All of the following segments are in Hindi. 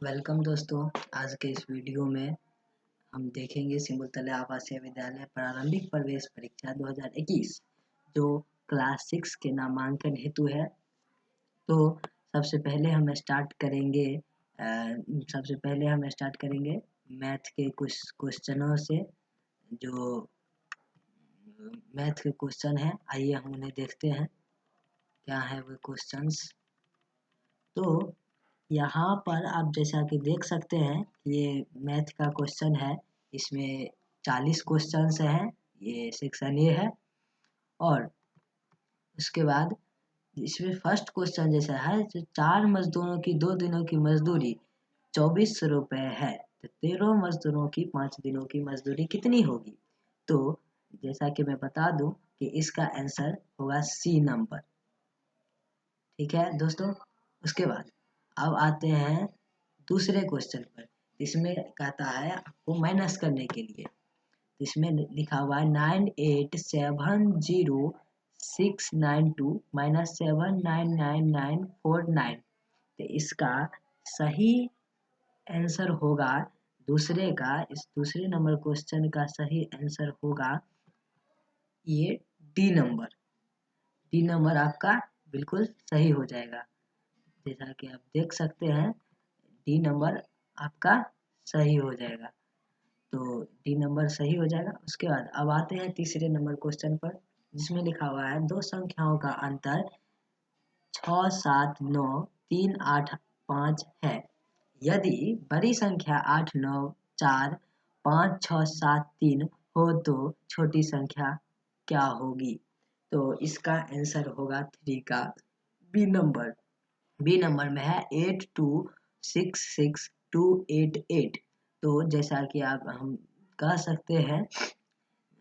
वेलकम दोस्तों। आज के इस वीडियो में हम देखेंगे सिमुलतला आवासीय विद्यालय प्रारंभिक प्रवेश परीक्षा 2021 जो क्लास 6 के नामांकन हेतु है। तो सबसे पहले हम स्टार्ट करेंगे मैथ के कुछ क्वेश्चनों से। जो मैथ के क्वेश्चन है, आइए हम उन्हें देखते हैं क्या है वो क्वेश्चंस। तो यहाँ पर आप जैसा कि देख सकते हैं, ये मैथ का क्वेश्चन है। इसमें 40 क्वेश्चंस हैं। ये सेक्शन ए है। और उसके बाद इसमें फर्स्ट क्वेश्चन जैसा है, जो 4 मजदूरों की 2 दिनों की मजदूरी 2400 रुपये है, तो 13 मजदूरों की 5 दिनों की मजदूरी कितनी होगी। तो जैसा कि मैं बता दूं कि इसका आंसर होगा सी नंबर। ठीक है दोस्तों। उसके बाद अब आते हैं दूसरे क्वेश्चन पर। इसमें कहता है आपको माइनस करने के लिए। इसमें लिखा हुआ है 987069 माइनस 7999949। तो इसका सही आंसर होगा इस दूसरे नंबर क्वेश्चन का सही आंसर होगा ये डी नंबर। डी नंबर आपका बिल्कुल सही हो जाएगा। जैसा कि आप देख सकते हैं, डी नंबर आपका सही हो जाएगा। तो डी नंबर सही हो जाएगा। उसके बाद अब आते हैं तीसरे नंबर क्वेश्चन पर, जिसमें लिखा हुआ है दो संख्याओं का अंतर 679385 है। यदि बड़ी संख्या 894567 हो तो छोटी संख्या क्या होगी। तो इसका आंसर होगा 3 का बी नंबर। बी नंबर में है 82662888। तो जैसा कि आप हम कह सकते हैं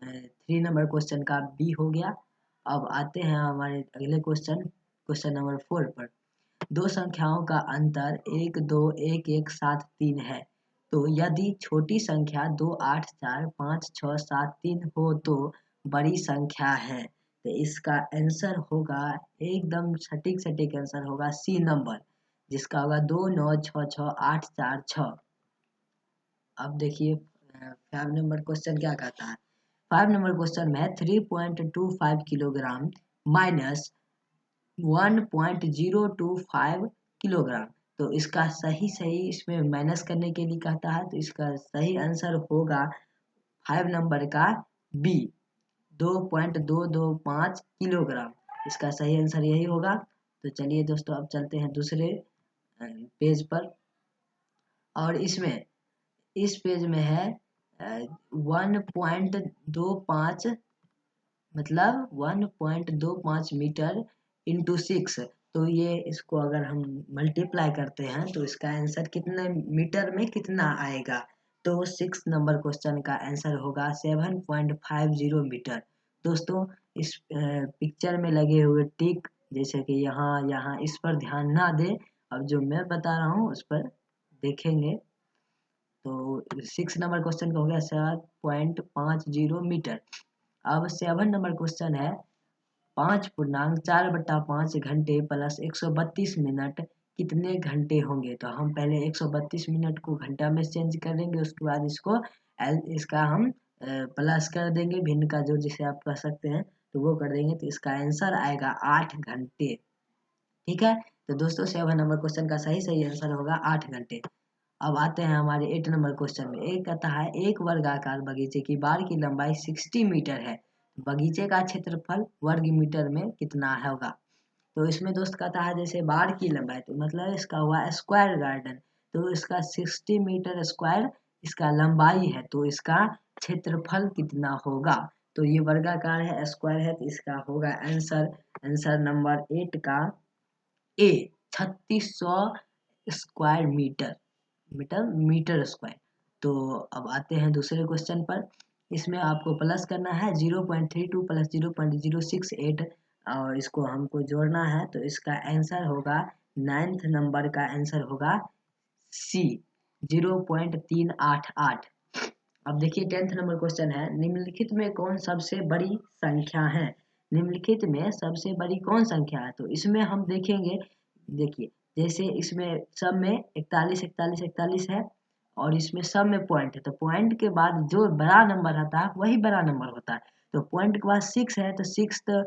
3 नंबर क्वेश्चन का बी हो गया। अब आते हैं हमारे अगले क्वेश्चन नंबर 4 पर। दो संख्याओं का अंतर 121173 है। तो यदि छोटी संख्या 284567 हो तो बड़ी संख्या है। तो इसका आंसर होगा एकदम सटीक आंसर होगा सी नंबर, जिसका होगा 2966846। अब देखिए 5 नंबर क्वेश्चन क्या कहता है। 5 नंबर क्वेश्चन में है 3.25 किलोग्राम माइनस 1.025 किलोग्राम। तो इसका सही इसमें माइनस करने के लिए कहता है। तो इसका सही आंसर होगा 5 नंबर का बी 2.225 किलोग्राम। इसका सही आंसर यही होगा। तो चलिए दोस्तों, अब चलते हैं दूसरे पेज पर। और इसमें इस पेज में है 1.25 मतलब 1.25 मीटर इंटू 6। तो ये इसको अगर हम मल्टीप्लाई करते हैं तो इसका आंसर कितने मीटर में कितना आएगा। तो 6 नंबर क्वेश्चन का आंसर होगा 7.50 मीटर। दोस्तों, इस पिक्चर में लगे हुए टिक जैसे कि यहाँ इस पर ध्यान ना दें। अब जो मैं बता रहा हूँ उस पर देखेंगे। तो 6 नंबर क्वेश्चन का हो गया 7.50 मीटर। अब 7 नंबर क्वेश्चन है 5.4/5 घंटे प्लस 132 मिनट कितने घंटे होंगे। तो हम पहले 132 मिनट को घंटा में चेंज कर देंगे। उसके बाद इसका हम प्लस कर देंगे, भिन्न का जोड़ जिसे आप कह सकते हैं, तो वो कर देंगे। तो इसका आंसर आएगा 8 घंटे। ठीक है। तो दोस्तों 7 नंबर क्वेश्चन का सही आंसर होगा 8 घंटे। अब आते हैं हमारे 8 नंबर क्वेश्चन में। एक कहता है एक वर्गाकार बगीचे की बाड़ की लंबाई 60 मीटर है। बगीचे का क्षेत्रफल वर्ग मीटर में कितना होगा। तो इसमें दोस्त कहता है जैसे बाड़ की लंबाई, तो मतलब इसका हुआ स्क्वायर गार्डन। तो इसका 60 मीटर स्क्वायर इसका लंबाई है, तो इसका क्षेत्रफल कितना होगा। तो ये वर्गाकार है, स्क्वायर है, तो इसका होगा आंसर नंबर 8 का ए 3600 स्क्वायर मीटर स्क्वायर। तो अब आते हैं दूसरे क्वेश्चन पर। इसमें आपको प्लस करना है 0.32 प्लस 0.068 और इसको हमको जोड़ना है। तो इसका आंसर होगा 9th नंबर का आंसर होगा सी 0.388। अब देखिए 10th नंबर क्वेश्चन है निम्नलिखित में कौन सबसे बड़ी संख्या है। निम्नलिखित में सबसे बड़ी कौन संख्या है। तो इसमें हम देखेंगे, देखिए जैसे इसमें सब में 41 41 41 है और इसमें सब में पॉइंट है, तो पॉइंट के बाद जो बड़ा नंबर आता है वही बड़ा नंबर होता है। तो पॉइंट के बाद 6 है तो 6 तो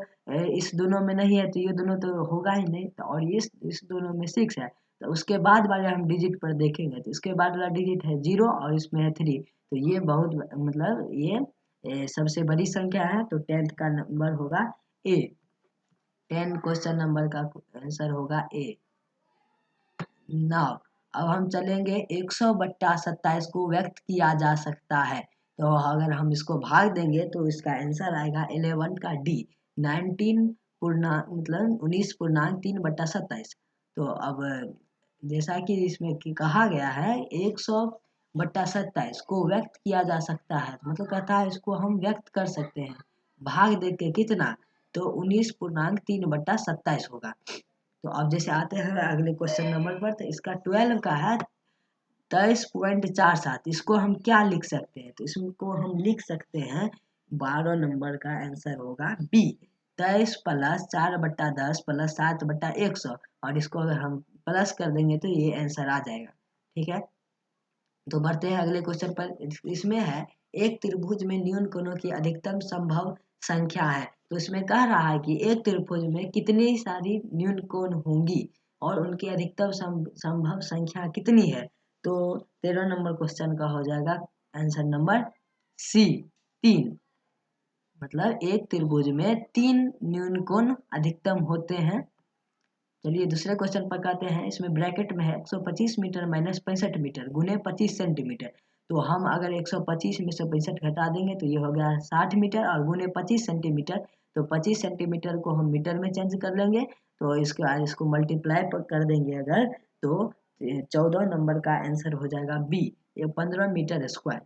इस दोनों में नहीं है, तो ये दोनों तो होगा ही नहीं, तो और इस दोनों में 6 है, तो उसके बाद वाले हम डिजिट पर देखेंगे, तो इसके बाद वाला डिजिट है 0 और इसमें है 3, तो ये बहुत मतलब ये सबसे बड़ी संख्या है, तो 10th का नंबर होगा ए। 10 क्वेश्चन नंबर का आंसर होगा ए। नाउ अब हम चलेंगे 100/27 को व्यक्त किया जा सकता है, तो अगर हम इसको भाग देंगे तो इसका आंसर आएगा 11 का डी, 19 पूर्णांक मतलब 19.3/27। तो अब जैसा कि इसमें कहा गया है 100/27 को व्यक्त किया जा सकता है, मतलब कहता है इसको हम व्यक्त कर सकते हैं, भाग दे के कितना, तो 19.3/27 होगा। तो अब जैसे आते हैं अगले क्वेश्चन नंबर पर, तो इसका 12 का है 23.47, इसको हम क्या लिख सकते हैं, तो इसको हम लिख सकते हैं 12 नंबर का आंसर होगा बी, 23 प्लस 4/10 प्लस 7/100, और इसको अगर हम प्लस कर देंगे तो ये आंसर आ जाएगा। ठीक है, तो बढ़ते हैं अगले क्वेश्चन पर। इसमें है एक त्रिभुज में न्यून कोणों की अधिकतम संभव संख्या है, तो इसमें कह रहा है कि एक त्रिभुज में कितनी सारी न्यून कोण होंगी और उनकी अधिकतम संभव संख्या कितनी है, तो 13 नंबर क्वेश्चन का हो जाएगा आंसर नंबर सी, 3। मतलब एक त्रिभुज में 3 न्यून कोण अधिकतम होते हैं। चलिए दूसरे क्वेश्चन पर कहते हैं, इसमें ब्रैकेट में है 125 मीटर माइनस 65 मीटर गुने 25 सेंटीमीटर, तो हम अगर 125 में से 65 घटा देंगे तो ये हो गया 60 मीटर और गुने 25 सेंटीमीटर, तो 25 सेंटीमीटर को हम मीटर में चेंज कर लेंगे, तो इसके बाद इसको मल्टीप्लाई कर देंगे अगर, तो 14 नंबर का आंसर हो जाएगा बी, ये 15 मीटर स्क्वायर।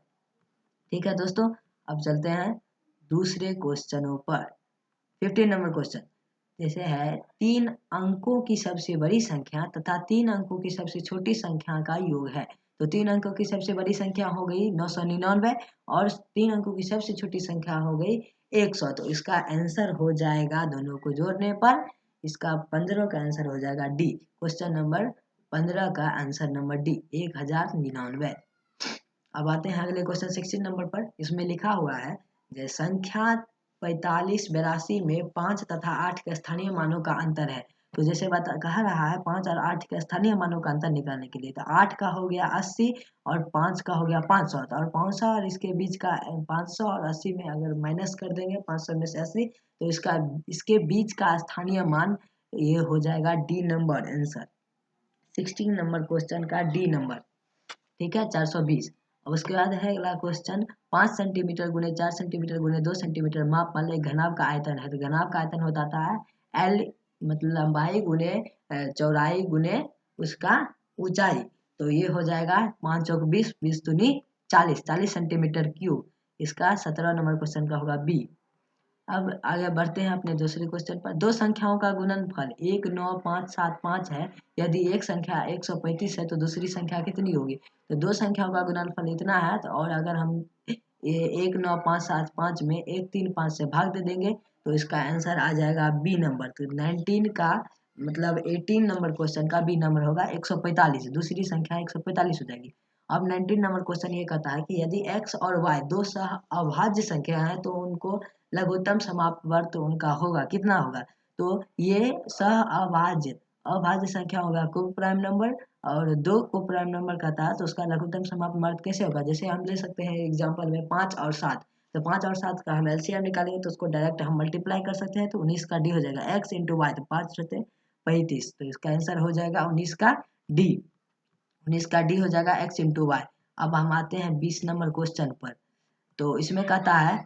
ठीक है दोस्तों, अब चलते हैं दूसरे क्वेश्चनों पर। 15 नंबर क्वेश्चन जैसे है 3 अंकों की सबसे बड़ी संख्या तथा 3 अंकों की सबसे छोटी संख्या का योग है, तो 3 अंकों की सबसे बड़ी संख्या हो गई 999 और 3 अंकों की सबसे छोटी संख्या हो गई 100, तो इसका आंसर हो जाएगा दोनों को जोड़ने पर इसका 15 का आंसर हो जाएगा डी, क्वेश्चन नंबर 15 का आंसर नंबर डी 1099। अब आते हैं अगले क्वेश्चन 16 नंबर पर। इसमें लिखा हुआ है जैसे संख्या 45 82 में 5 तथा 8 के स्थानीय मानों का अंतर है, तो जैसे कह रहा है 5 और 8 के स्थानीय मानों का अंतर निकालने के लिए, तो 8 का हो गया 80 और 5 का हो गया 500, और 500 और इसके बीच का 500 और 80 में अगर माइनस कर देंगे 500 में से 80, तो इसके बीच का स्थानीय मान ये हो जाएगा D number answer, 16 number question का डी नंबर। ठीक है, 420। अब उसके बाद है अगला क्वेश्चन, 5 सेंटीमीटर गुने 4 सेंटीमीटर गुने 2 सेंटीमीटर माप वाले एक घनाभ का आयतन है, तो घनाभ का आयतन होता है एल मतलब लंबाई गुने चौड़ाई गुने उसका ऊंचाई, तो ये हो जाएगा 5 चौक 20 20 दूनी 40 40 सेंटीमीटर क्यूब, इसका 17 नंबर क्वेश्चन का होगा बी। अब आगे बढ़ते हैं अपने दूसरे क्वेश्चन पर। दो संख्याओं का गुणनफल 19575 है, यदि एक संख्या 135 है तो दूसरी संख्या कितनी होगी, तो दो संख्याओं का गुणनफल इतना है, तो और अगर हम 19575 में 135 से भाग दे देंगे तो इसका आंसर आ जाएगा बी नंबर, तो 19 का मतलब 18 नंबर क्वेश्चन का बी नंबर होगा 145, दूसरी संख्या 145 हो जाएगी। अब 19 नंबर क्वेश्चन ये कहता है कि यदि x और y दो सह अभाज्य संख्या है तो उनको लघुत्तम समापवर्त उनका होगा कितना होगा, तो ये सह अभाज्य संख्या होगा को प्राइम नंबर, और दो को प्राइम नंबर कहता है तो उसका लघुत्तम समापवर्त कैसे होगा, जैसे हम ले सकते हैं एग्जांपल में 5 और 7, तो 5 और 7 का हम एलसीएम निकालेंगे तो उसको डायरेक्ट हम मल्टीप्लाई कर सकते हैं, तो 19 का डी हो जाएगा x इंटू वाई, तो 5 रहते 35, तो इसका आंसर हो जाएगा 19 का डी, 19 का डी हो जाएगा x इंटू वाई। अब हम आते हैं 20 नंबर क्वेश्चन पर। तो इसमें कहता है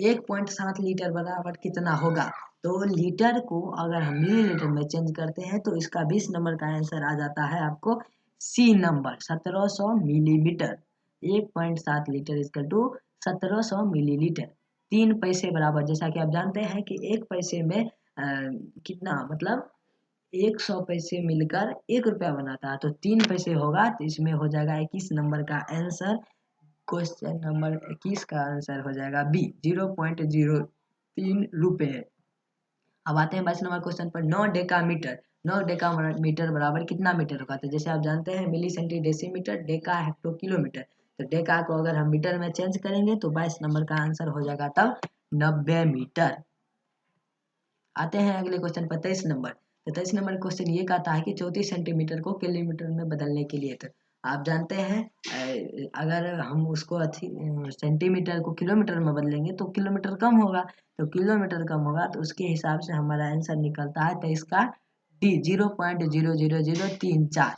1.7 लीटर बराबर कितना होगा, तो लीटर को अगर हम मिलीलीटर में चेंज करते हैं तो इसका 20 नंबर का आंसर आ जाता है आपको C number 1700 millimetre. 1.7 litre equal to 1700 millilitre, 3 पैसे बराबर, जैसा कि आप जानते हैं कि 1 पैसे में कितना मतलब 100 पैसे मिलकर 1 रुपया बनाता है, तो 3 पैसे होगा, तो इसमें हो जाएगा 21 नंबर का आंसर, क्वेश्चन नंबर 21 का आंसर हो जाएगा बी 0.03 रुपये। अब आते हैं 22 नंबर क्वेश्चन पर। 9 डेकामीटर 9 डेका मीटर बराबर कितना मीटर होगा? तो जैसे आप जानते हैं milli centi decimetre, deca hecto kilometre. तो डेका को अगर हम मीटर में चेंज करेंगे तो 22 नंबर का आंसर हो जाएगा तब 90 मीटर। आते हैं अगले क्वेश्चन पर 23 नंबर। तो 23 नंबर क्वेश्चन ये कहता है कि 34 सेंटीमीटर को किलोमीटर में बदलने के लिए। तो आप जानते हैं अगर हम उसको सेंटीमीटर को किलोमीटर में बदलेंगे तो किलोमीटर कम होगा। तो किलोमीटर कम होगा तो उसके हिसाब से हमारा आंसर निकलता है 23 का डी 0.00034।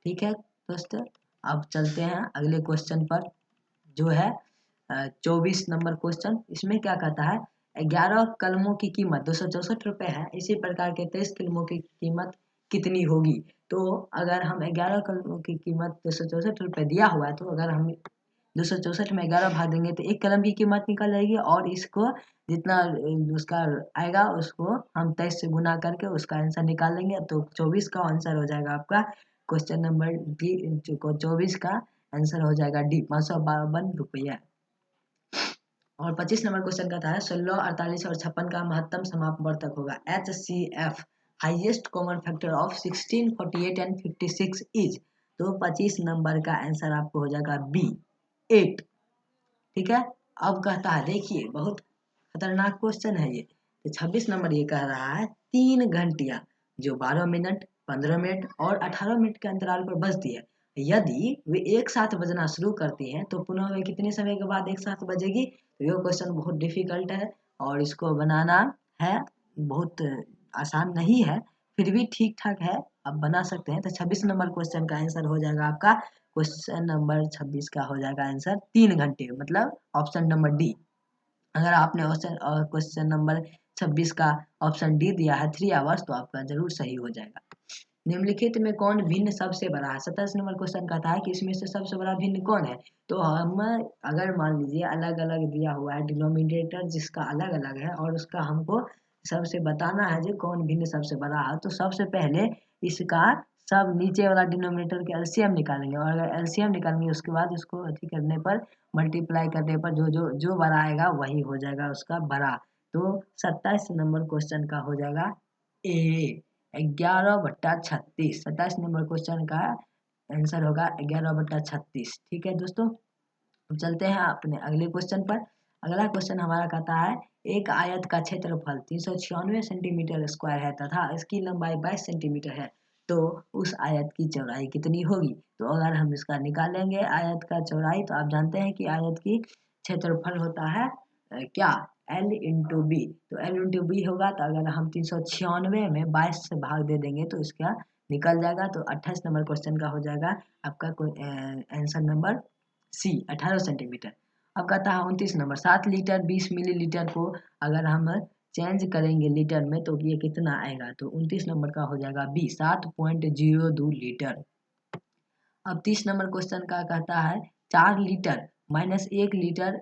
ठीक है दोस्तों, अब चलते हैं अगले क्वेश्चन पर जो है 24 नंबर क्वेश्चन। इसमें क्या कहता है 11 कलमों की कीमत 264 रुपये है, इसी प्रकार के 23 कलमों की कीमत कितनी होगी? तो अगर हम 11 कलमों की कीमत 264 रुपये दिया हुआ है तो अगर हम 264 में 11 भाग देंगे तो एक कलम की कीमत निकल जाएगी और इसको जितना उसका आएगा उसको हम 23 से गुना करके उसका आंसर निकाल लेंगे। तो 24 का आंसर हो जाएगा आपका क्वेश्चन नंबर डी। 24 का आंसर हो जाएगा डी 552 रुपये। और 25 नंबर क्वेश्चन का था 16, 48 और 56 का महत्तम समापवर्तक होगा HCF highest common factor of 16, 48 and 56 is. तो 25 नंबर का आंसर आपको हो जाएगा बी 8। ठीक है, अब कहता है देखिए बहुत खतरनाक क्वेश्चन है ये। तो 26 नंबर ये कह रहा है 3 घंटियां जो 12 मिनट 15 मिनट और 18 मिनट के अंतराल पर बजती है, यदि वे एक साथ बजना शुरू करती हैं तो पुनः वे कितने समय के बाद एक साथ बजेगी? तो ये क्वेश्चन बहुत डिफिकल्ट है और इसको बनाना है बहुत आसान नहीं है, फिर भी ठीक ठाक है, आप बना सकते हैं। तो 26 नंबर क्वेश्चन का आंसर हो जाएगा आपका क्वेश्चन नंबर 26 का हो जाएगा आंसर 3 घंटे, मतलब ऑप्शन नंबर डी। अगर आपने क्वेश्चन नंबर 26 का ऑप्शन डी दिया है 3 आवर्स तो आपका जरूर सही हो जाएगा। निम्नलिखित में कौन भिन्न सबसे बड़ा है? 27 नंबर क्वेश्चन कहता है कि इसमें से सबसे बड़ा भिन्न कौन है? तो हम अगर मान लीजिए अलग अलग दिया हुआ है डिनोमिनेटर जिसका अलग अलग है और उसका हमको सबसे बताना है जो कौन भिन्न सबसे बड़ा है, तो सबसे पहले इसका सब नीचे वाला डिनोमिनेटर के एलसीएम निकालेंगे और अगर एलसीएम निकालेंगे उसके बाद उसको अथी करने पर मल्टीप्लाई करने पर जो जो जो बड़ा आएगा वही हो जाएगा उसका बड़ा। तो 27 नंबर क्वेश्चन का हो जाएगा ए 11/36। 27 नंबर क्वेश्चन का आंसर होगा 11/36। ठीक है दोस्तों, अब चलते हैं अपने अगले क्वेश्चन पर। अगला क्वेश्चन हमारा कहता है एक आयत का क्षेत्रफल 396 सेंटीमीटर स्क्वायर है तथा इसकी लंबाई 22 सेंटीमीटर है, तो उस आयत की चौड़ाई कितनी होगी? तो अगर हम इसका निकालेंगे आयत का चौड़ाई तो आप जानते हैं कि आयत की क्षेत्रफल होता है क्या एल इंटू बी। तो एल इंटू बी होगा तो अगर हम 396 में 22 से भाग दे देंगे तो इसका निकल जाएगा। तो 28 नंबर क्वेश्चन का हो जाएगा आपका आंसर नंबर सी 18 सेंटीमीटर। अब कहता है 29 नंबर 7 लीटर 20 मिलीलीटर को अगर हम चेंज करेंगे लीटर में तो ये कितना आएगा? तो 29 नंबर का हो जाएगा बी 7.02 लीटर। अब 30 नंबर क्वेश्चन का कहता है 4 लीटर माइनस 1 लीटर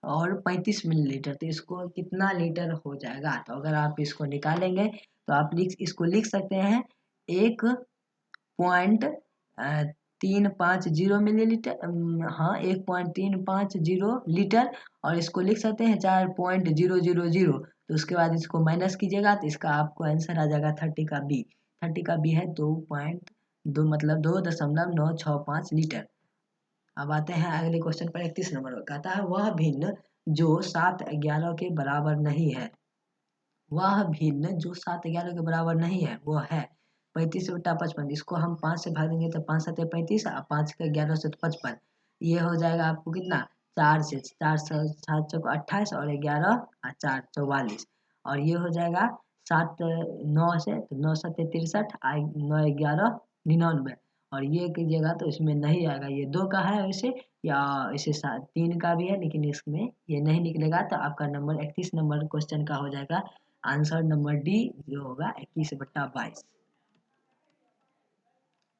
और 35 मिलीलीटर, तो इसको कितना लीटर हो जाएगा? तो अगर आप इसको निकालेंगे तो आप इसको लिख सकते हैं 1.350 मिलीलीटर, हाँ 1.350 लीटर, और इसको लिख सकते हैं 4.000। तो उसके बाद इसको माइनस कीजिएगा तो इसका आपको आंसर आ जाएगा 30 का बी। 30 का बी है 2.2 मतलब 2.965 लीटर। अब आते हैं अगले क्वेश्चन पर 31 नंबर कहता है वह भिन्न जो 7 11 के बराबर नहीं है, वह भिन्न जो 7 11 के बराबर नहीं है वो है 35/55। इसको हम 5 से भाग देंगे तो 5 7 35 और 5 का 11 से 55। ये हो जाएगा आपको कितना 4 से 4 7 चौक 28 और 11 और 4 44 और ये हो जाएगा 7 9 से तो 9 7 63 9 11 99 और ये कीजिएगा तो इसमें नहीं आएगा, ये 2 का है वैसे या इसे 3 का भी है लेकिन इसमें ये नहीं निकलेगा। तो आपका नंबर 31 नंबर क्वेश्चन का हो जाएगा आंसर नंबर डी जो होगा 21/22।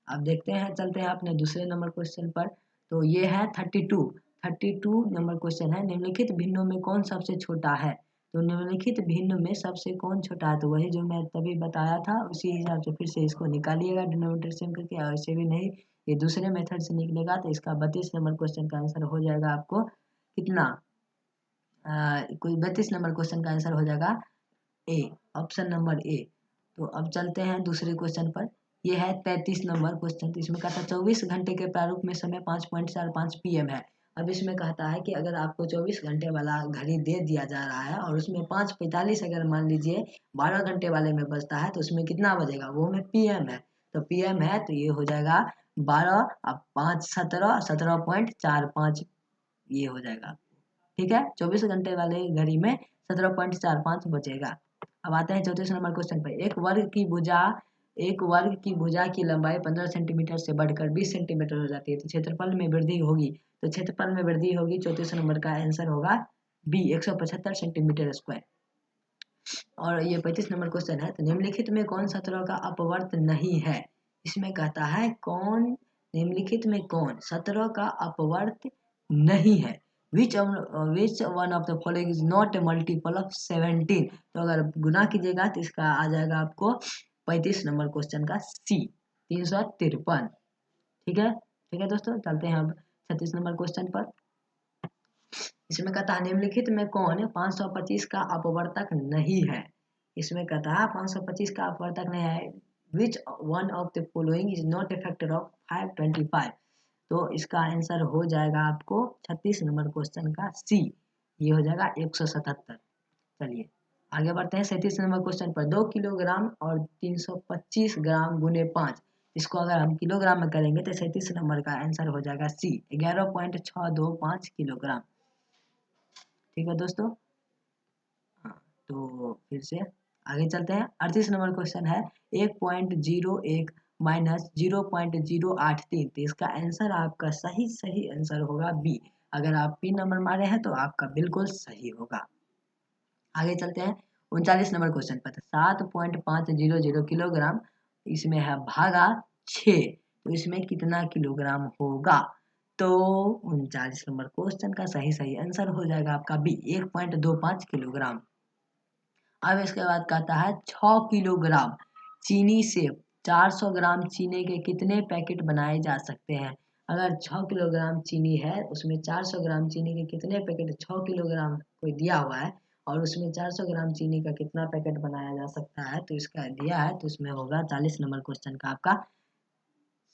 अब देखते हैं चलते हैं अपने दूसरे नंबर क्वेश्चन पर। तो ये है 32 नंबर क्वेश्चन है निम्नलिखित भिन्नों में कौन सबसे छोटा है? तो निम्नलिखित भिन्न में सबसे कौन छोटा है? तो वही जो मैं तभी बताया था उसी हिसाब से फिर से इसको निकालिएगा डिनोमिनेटर से करके, और ऐसे भी नहीं ये दूसरे मेथड से निकलेगा। तो इसका 32 नंबर क्वेश्चन का आंसर हो जाएगा आपको कितना कोई 32 नंबर क्वेश्चन का आंसर हो जाएगा ए ऑप्शन नंबर ए तो अब चलते हैं दूसरे क्वेश्चन पर। ये है 33 नंबर क्वेश्चन। तो इसमें कहता है 24 घंटे के प्रारूप में समय 5.45 PM है। अब इसमें कहता है कि अगर आपको 24 घंटे वाला घड़ी दे दिया जा रहा है और उसमें 5:45 अगर मान लीजिए 12 घंटे वाले में बजता है तो उसमें कितना बजेगा, वो में PM है। तो PM है तो ये हो जाएगा 12, अब 5 17, 17.45 ये हो जाएगा। ठीक है, 24 घंटे वाले घड़ी में 17.45 बचेगा। अब आते हैं 34 नंबर क्वेश्चन पर। एक वर्ग की भुजा की लंबाई 15 सेंटीमीटर से बढ़कर 20 सेंटीमीटर हो जाती है तो क्षेत्रफल में वृद्धि होगी। तो क्षेत्रफल में वृद्धि होगी, 34 नंबर का आंसर होगा बी, 175 सेंटीमीटर स्क्वायर। और ये 35 नंबर क्वेश्चन है। तो निम्नलिखित में कौन सा तरह का अपवर्त नहीं है। इसमें कहता है निम्नलिखित में कौन सतरह का अपवर्त नहीं है। Which one of the following is not a multiple of 17। तो अगर गुना कीजिएगा तो इसका आ जाएगा आपको 35 नंबर क्वेश्चन का सी, 353। ठीक है दोस्तों, चलते हैं अब 36 नंबर क्वेश्चन पर। इसमें कहता है निम्नलिखित में कौन 525 का अपवर्तक नहीं है। इसमें कहता है 525 का अपवर्तक नहीं है। Which one of the following is not a factor of 525। तो इसका आंसर हो जाएगा आपको 36 नंबर क्वेश्चन का सी, ये हो जाएगा 177। चलिए आगे बढ़ते हैं 37 नंबर क्वेश्चन पर। 2 किलोग्राम और 325 ग्राम गुने 5, इसको अगर हम किलोग्राम में करेंगे तो 37 नंबर का आंसर हो जाएगा सी, 11.625 किलोग्राम। ठीक है दोस्तों, हाँ तो फिर से आगे चलते हैं। 38 नंबर क्वेश्चन है 1.01 माइनस 0.083। तो इसका आंसर आपका सही आंसर होगा बी। अगर आप पी नंबर मारे हैं तो आपका बिल्कुल सही होगा। आगे चलते हैं 39 नंबर क्वेश्चन पर। 7.500 किलोग्राम इसमें है भागा 6, तो इसमें कितना किलोग्राम होगा। तो 39 नंबर क्वेश्चन का सही आंसर हो जाएगा आपका बी, 1.25 किलोग्राम। अब इसके बाद कहता है 6 किलोग्राम चीनी से 400 ग्राम चीनी के कितने पैकेट बनाए जा सकते हैं। अगर 6 किलोग्राम चीनी है उसमें 400 ग्राम चीनी के कितने पैकेट, 6 किलोग्राम कोई दिया हुआ है और उसमें 400 ग्राम चीनी का कितना पैकेट बनाया जा सकता है, तो इसका दिया है तो इसमें होगा 40 नंबर क्वेश्चन का आपका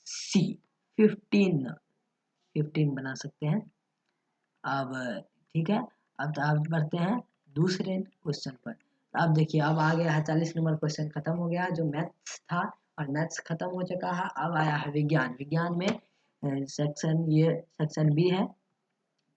सी, 15 बना सकते हैं। अब ठीक है, अब आप बढ़ते हैं दूसरे क्वेश्चन पर। अब देखिए अब आ गया है 40 नंबर क्वेश्चन, खत्म हो गया जो मैथ्स था और मैथ्स खत्म हो चुका है। अब आया है विज्ञान। विज्ञान में सेक्शन बी है।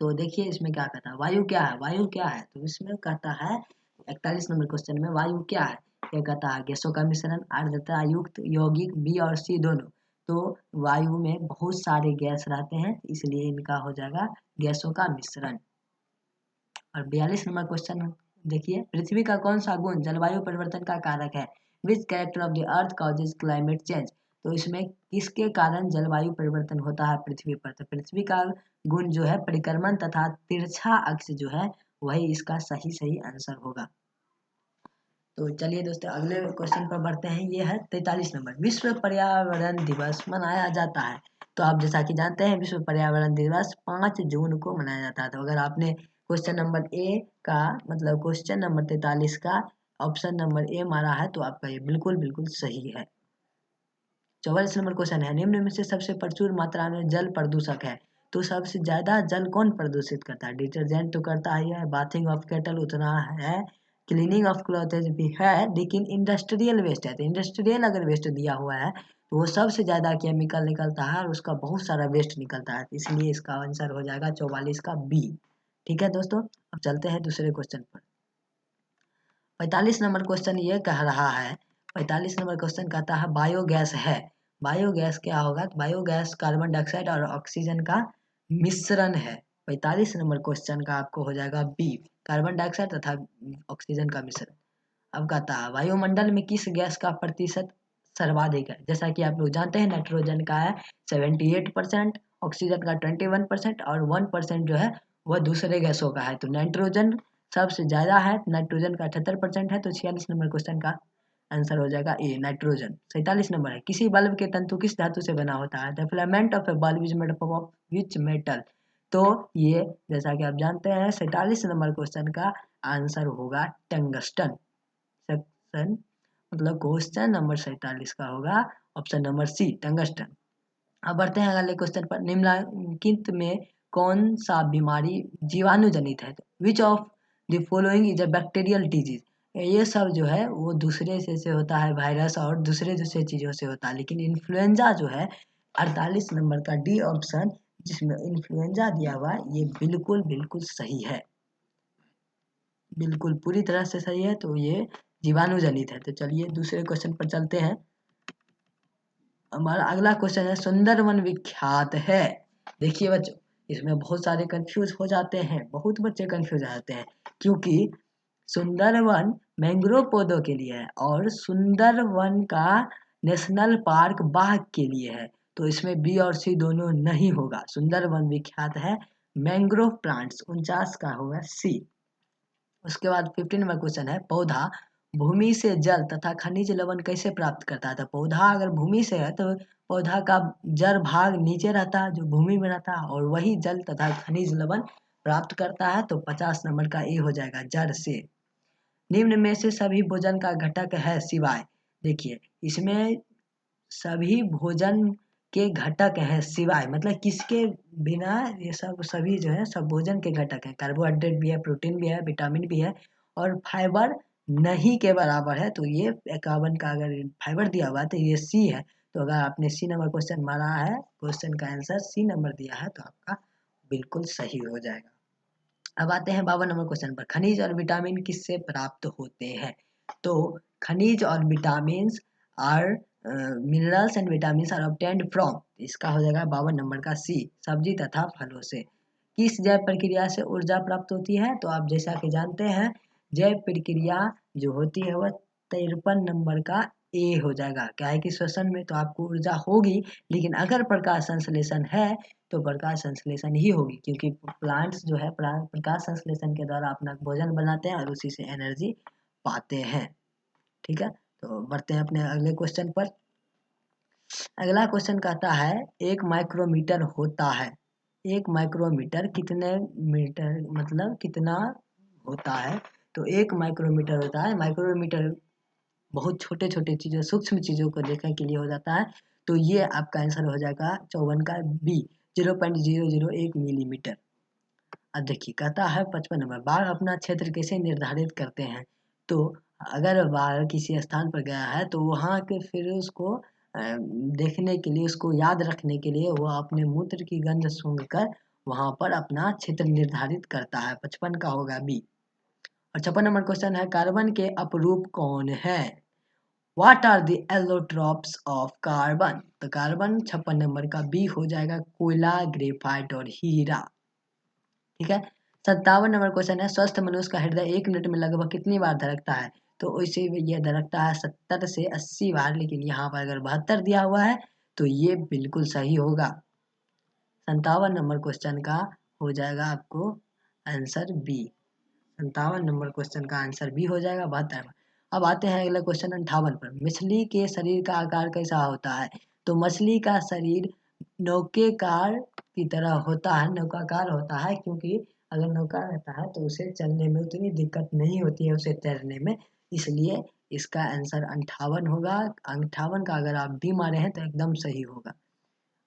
तो देखिए इसमें क्या कहता है, वायु क्या है, वायु क्या है। तो इसमें कहता है 41 नंबर क्वेश्चन में वायु क्या है। क्या कहता है, गैसों का मिश्रण, आर्द्रता युक्त, यौगिक, बी और सी दोनों। तो वायु में बहुत सारे गैस रहते हैं इसलिए इनका हो जाएगा गैसों का मिश्रण। और 42 नंबर क्वेश्चन देखिए, पृथ्वी का कौन सा गुण जलवायु परिवर्तन का कारक है। विच character of the earth causes climate change. तो इसमें किसके कारण जलवायु परिवर्तन होता है पृथ्वी पर। तो पृथ्वी का गुण जो है परिक्रमण तथा तिरछा अक्ष जो है वही इसका सही आंसर होगा। तो चलिए दोस्तों अगले क्वेश्चन पर बढ़ते हैं। ये है 43 नंबर। विश्व पर्यावरण दिवस मनाया जाता है। तो आप जैसा कि जानते हैं विश्व पर्यावरण दिवस 5 जून को मनाया जाता है। तो अगर आपने क्वेश्चन नंबर ए का मतलब क्वेश्चन नंबर 43 का ऑप्शन नंबर ए मारा है तो आपका ये बिल्कुल सही है। 44 नंबर क्वेश्चन है, निम्न में से सबसे प्रचुर मात्रा में जल प्रदूषक है। तो सबसे ज्यादा जल कौन प्रदूषित करता है। डिटर्जेंट तो करता ही है, बाथिंग ऑफ केटल उतना है, क्लीनिंग ऑफ क्लॉथेज भी है, लेकिन इंडस्ट्रियल वेस्ट है। तो इंडस्ट्रियल अगर वेस्ट दिया हुआ है तो वो सबसे ज्यादा केमिकल निकलता है और उसका बहुत सारा वेस्ट निकलता है, इसलिए इसका आंसर हो जाएगा 44 का बी। ठीक है दोस्तों, अब चलते हैं दूसरे क्वेश्चन पर। 45 नंबर क्वेश्चन ये कह रहा है, 45 नंबर क्वेश्चन कहता है बायोगैस है। बायोगैस क्या होगा, तो बायोगैस कार्बन डाइऑक्साइड और ऑक्सीजन का मिश्रण है। 45 नंबर क्वेश्चन का आपको हो जाएगा बी, कार्बन डाइऑक्साइड तथा ऑक्सीजन का मिश्रण। अब कहता है वायुमंडल में किस गैस का प्रतिशत सर्वाधिक है। जैसा कि आप लोग जानते हैं नाइट्रोजन का है 78%, ऑक्सीजन का 21% और 1% जो है वह दूसरे गैसों का है। तो नाइट्रोजन सबसे ज्यादा है, नाइट्रोजन का 78% है। तो 46 नंबर क्वेश्चन का आंसर हो जाएगा ए, नाइट्रोजन। 47 नंबर है, किसी बल्ब के तंतु किस धातु से बना होता है। The filament of A bulb is made up of which metal. तो ये जैसा कि आप जानते हैं 47 नंबर क्वेश्चन का आंसर होगा टंगस्टन। सेक्शन मतलब क्वेश्चन नंबर 47 का होगा ऑप्शन नंबर सी, टंगस्टन। अब बढ़ते हैं अगले क्वेश्चन पर। निम्नलिखित में कौन सा बीमारी जीवाणु जनित है? Which of the following is a bacterial disease? ये सब जो है वो दूसरे से होता है, वायरस और दूसरे दूसरे चीज़ों से होता है, लेकिन इन्फ्लुएंजा जो है 48 नंबर का डी ऑप्शन जिसमें इन्फ्लुएंजा दिया हुआ है, ये बिल्कुल बिल्कुल सही है, बिल्कुल पूरी तरह से सही है। तो ये जीवाणु जनित है। तो चलिए दूसरे क्वेश्चन पर चलते हैं। हमारा अगला क्वेश्चन है, सुंदरवन विख्यात है। देखिए बच्चों, इसमें बहुत सारे कंफ्यूज हो जाते हैं, बहुत बच्चे कंफ्यूज हो जाते हैं, क्योंकि सुंदरवन मैंग्रोव पौधों के लिए है और सुंदरवन का नेशनल पार्क बाघ के लिए है। तो इसमें बी और सी दोनों नहीं होगा। सुंदरवन विख्यात है मैंग्रोव प्लांट्स, 49 का होगा सी। उसके बाद 15 नंबर क्वेश्चन है, पौधा भूमि से जल तथा खनिज लवण कैसे प्राप्त करता है? तो पौधा अगर भूमि से है तो पौधा का जड़ भाग नीचे रहता है, जो भूमि में रहता है, और वही जल तथा खनिज लवण प्राप्त करता है। तो 50 नंबर का ए हो जाएगा, जड़ से। निम्न में से सभी भोजन का घटक है सिवाय। देखिए इसमें सभी भोजन के घटक हैं सिवाय, मतलब किसके बिना ये सब सभी जो है सब भोजन के घटक हैं। कार्बोहाइड्रेट भी है, प्रोटीन भी है, विटामिन भी है, और फाइबर नहीं के बराबर है। तो ये 51 का अगर फाइबर दिया हुआ है तो ये सी है। तो अगर आपने सी नंबर क्वेश्चन मारा है, क्वेश्चन का आंसर सी नंबर दिया है, तो आपका बिल्कुल सही हो जाएगा। अब आते हैं 52 नंबर क्वेश्चन पर, खनिज और विटामिन किससे प्राप्त होते हैं? तो खनिज और vitamin are minerals and vitamin are obtained from, इसका हो जाएगा 52 नंबर का सी, सब्जी तथा फलों से। किस जैव प्रक्रिया से ऊर्जा प्राप्त होती है? तो आप जैसा कि जानते हैं जैव प्रक्रिया जो होती है वह 53 नंबर का ए हो जाएगा। क्या है कि श्वसन में तो आपको ऊर्जा होगी, लेकिन अगर प्रकाश संश्लेषण है तो प्रकाश संश्लेषण ही होगी, क्योंकि प्लांट्स जो है प्रकाश संश्लेषण के द्वारा अपना भोजन बनाते हैं और उसी से एनर्जी पाते हैं। ठीक है, तो बढ़ते हैं अपने अगले क्वेश्चन पर। अगला क्वेश्चन कहता है, एक माइक्रोमीटर होता है, एक माइक्रोमीटर कितने मीटर मतलब कितना होता है? तो एक माइक्रोमीटर होता है, माइक्रोमीटर बहुत छोटे छोटे चीज़ों सूक्ष्म चीज़ों को देखने के लिए हो जाता है। तो ये आपका आंसर हो जाएगा 54 का बी, 0.001 मिलीमीटर। अब देखिए कहता है 55 नंबर, बाघ अपना क्षेत्र कैसे निर्धारित करते हैं? तो अगर बाघ किसी स्थान पर गया है तो वहाँ के फिर उसको देखने के लिए, उसको याद रखने के लिए वह अपने मूत्र की गंध सूंघकर वहाँ पर अपना क्षेत्र निर्धारित करता है। 55 का होगा बी। और 56 नंबर क्वेश्चन है, कार्बन के अपरूप कौन है? What are the allotropes of carbon? तो कार्बन 56 नंबर का बी हो जाएगा, कोयला, ग्रेफाइट और हीरा। ठीक है, 57 नंबर क्वेश्चन है, स्वस्थ मनुष्य का हृदय 1 मिनट में लगभग कितनी बार धड़कता है? तो वैसे ये धड़कता है 70 से 80 बार, लेकिन यहाँ पर अगर 72 दिया हुआ है तो ये बिल्कुल सही होगा। 57 नंबर क्वेश्चन का हो जाएगा आपको आंसर बी। 57 नंबर क्वेश्चन का आंसर बी हो जाएगा, 72। अब आते हैं अगला क्वेश्चन 58 पर, मछली के शरीर का आकार कैसा होता है? तो मछली का शरीर नौकेकार की तरह होता है, नौकाकार होता है, क्योंकि अगर नौका रहता है तो उसे चलने में उतनी दिक्कत नहीं होती है, उसे तैरने में, इसलिए इसका आंसर 58 होगा। 58 का अगर आप बी मारे हैं तो एकदम सही होगा।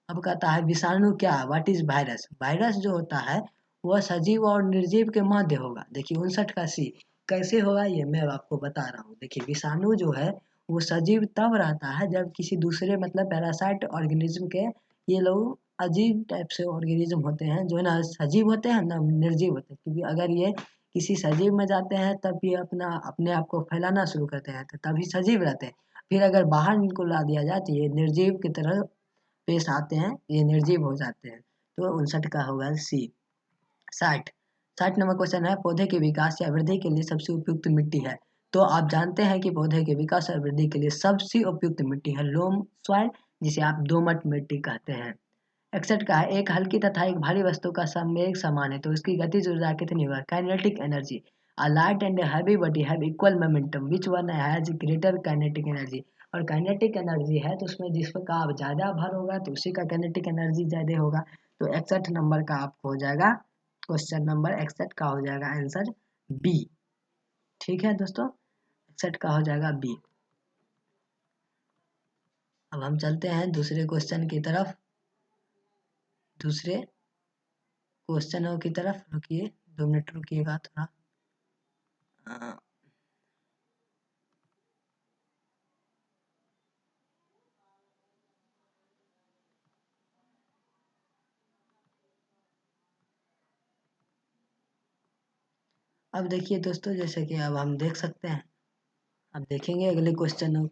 अब कहता है विषाणु क्या है? What is virus? वायरस जो होता है वह सजीव और निर्जीव के मध्य होगा। देखिए 59 का सी, कैसे होगा ये मैं आपको बता रहा हूँ। देखिए विषाणु जो है वो सजीव तब रहता है जब किसी दूसरे मतलब पैरासाइट ऑर्गेनिज्म के, ये लोग अजीब टाइप से ऑर्गेनिज्म होते हैं जो ना सजीव होते हैं ना निर्जीव होते हैं, क्योंकि अगर ये किसी सजीव में जाते हैं तब ये अपना अपने आप को फैलाना शुरू करते हैं, तो तभी सजीव रहते हैं। फिर अगर बाहर इनको ला दिया जाए तो ये निर्जीव की तरह पेश आते हैं, ये निर्जीव हो जाते हैं। तो 59 का होगा सी। 60 नंबर क्वेश्चन है, पौधे के विकास या वृद्धि के लिए सबसे उपयुक्त मिट्टी है? तो आप जानते हैं कि पौधे के विकास और वृद्धि के लिए सबसे उपयुक्त मिट्टी है लोम सॉइल, जिसे आप दोमट मिट्टी कहते हैं। 61 का है, एक हल्की तथा एक भारी वस्तु का संवेग समान है तो उसकी गतिज ऊर्जा कितनी होगा? Kinetic energy. A light and a heavy body have equal momentum. Which one has greater kinetic energy? और काइनेटिक एनर्जी है तो उसमें जिसका ज़्यादा भर होगा तो उसी का काइनेटिक एनर्जी ज़्यादा होगा। तो 61 नंबर का आपको हो जाएगा, क्वेश्चन नंबर 61 का हो जाएगा आंसर बी। ठीक है दोस्तों, 61 का हो जाएगा बी। अब हम चलते हैं दूसरे क्वेश्चन की तरफ। दूसरे क्वेश्चनों की तरफ रुकिए, 2 मिनट रुकिएगा थोड़ा। अ, अब देखिए दोस्तों, जैसे कि अब हम देख सकते हैं, अब देखेंगे अगले क्वेश्चन।